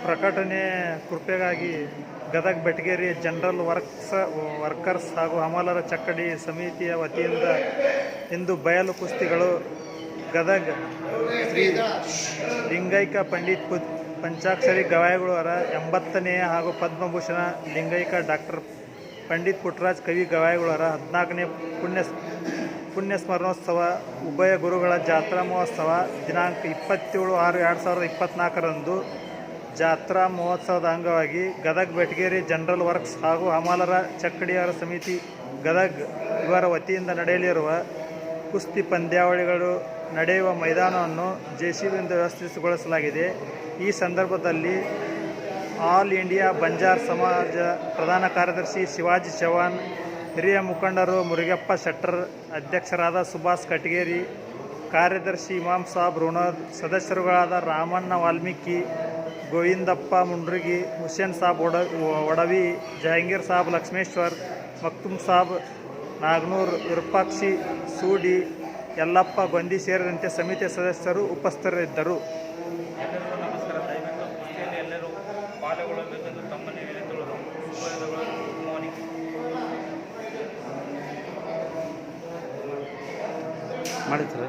ಪ್ರಕಟಣೆ ಕೃಪೆಗಾಗಿ Gadag Betageri general workers ಹಾಗೂ ಹಮಾಲರ ಚಕ್ಕಡಿ ಸಮಿತಿಯ ವತಿಯಿಂದ ಇಂದು ಬಯಲು ಕುಸ್ತಿಗಳು ಗದಗ ಶ್ರೀ ಲಿಂಗೈಕ ಪಂಡಿತ್ ಪಂಚಾಕ್ಷರಿ ಗವಾಯಿಗಳು ಅವರ 80ನೇ ಹಾಗೂ ಪದ್ಮಭೂಷಣ ಲಿಂಗೈಕ ಡಾಕ್ಟರ್ ಪಂಡಿತ್ ಪುಟ್ಟರಾಜ್ ಕವಿ ಗವಾಯಿಗಳವರ 14ನೇ ಪುಣ್ಯ ಸ್ಮರಣೋತ್ಸವ ಉಭಯ ಗುರುಗಳ ಜಾತ್ರಾ ಮಹೋತ್ಸವ ದಿನಾಂಕ 27/6/2024ರಂದು ಜಾತ್ರಾ ಮಹೋತ್ಸವದ ಅಂಗವಾಗಿ ಗದಗ ಬೆಟಗೇರಿ ಜನರಲ್ ವರ್ಕ್ಸ್ ಹಾಗೂ ಹಮಾಲರ ಚಕ್ಕಡಿಯವರ ಸಮಿತಿ ಗದಗ ಇವರ ವತಿಯಿಂದ ನಡೆಯಲಿರುವ ಕುಸ್ತಿ ಪಂದ್ಯಾವಳಿಗಳು ನಡೆಯುವ ಮೈದಾನವನ್ನು ಜೆಸಿಬಿಯಿಂದ ವ್ಯವಸ್ಥಿತಗೊಳಿಸಲಾಗಿದೆ. ಈ ಸಂದರ್ಭದಲ್ಲಿ ಆಲ್ ಇಂಡಿಯಾ ಬಂಜಾರ ಸಮಾಜ ಪ್ರಧಾನ ಕಾರ್ಯದರ್ಶಿ ಶಿವಾಜಿ ಚವ್ಹಾಣ್, ಹಿರಿಯ ಮುಖಂಡರು ಮುರುಗಪ್ಪ ಶೆಟ್ಟರ್, ಅಧ್ಯಕ್ಷರಾದ ಸುಭಾಷ್ ಕಟಗೇರಿ, ಕಾರ್ಯದರ್ಶಿ ಇಮಾಮ್ ಸಾಬ್ ರುಣದ್, ಸದಸ್ಯರುಗಳಾದ ರಾಮಣ್ಣ ವಾಲ್ಮೀಕಿ, ಗೋವಿಂದಪ್ಪ ಮುಂಡ್ರಿಗಿ, ಹುಸೇನ್ ಸಾಬ್ ಒಡವಿ, ಜಹಾಂಗೀರ್ ಸಾಬ್ ಲಕ್ಷ್ಮೇಶ್ವರ್, ಮಕ್ತುಮ್ ಸಾಬ್ ನಾಗನೂರ್, ವಿರೂಪಾಕ್ಷಿ ಸೂಡಿ, ಯಲ್ಲಪ್ಪ ಗೊಂದಿ ಸೇರಿದಂತೆ ಸಮಿತಿಯ ಸದಸ್ಯರು ಉಪಸ್ಥಿತರಿದ್ದರು. ಎಲ್ಲರಿಗೂ ನಮಸ್ಕಾರ. ದಯವಿಟ್ಟು ಕುಸ್ತಿಯಲ್ಲಿ ಎಲ್ಲರೂ ಪಾಲ್ಗೊಳ್ಳಬೇಕೆಂದು ತಮ್ಮಲ್ಲಿ ವಿನಂತಿಸುವುದು. Good morning. ಮಾಡಿದ್ರು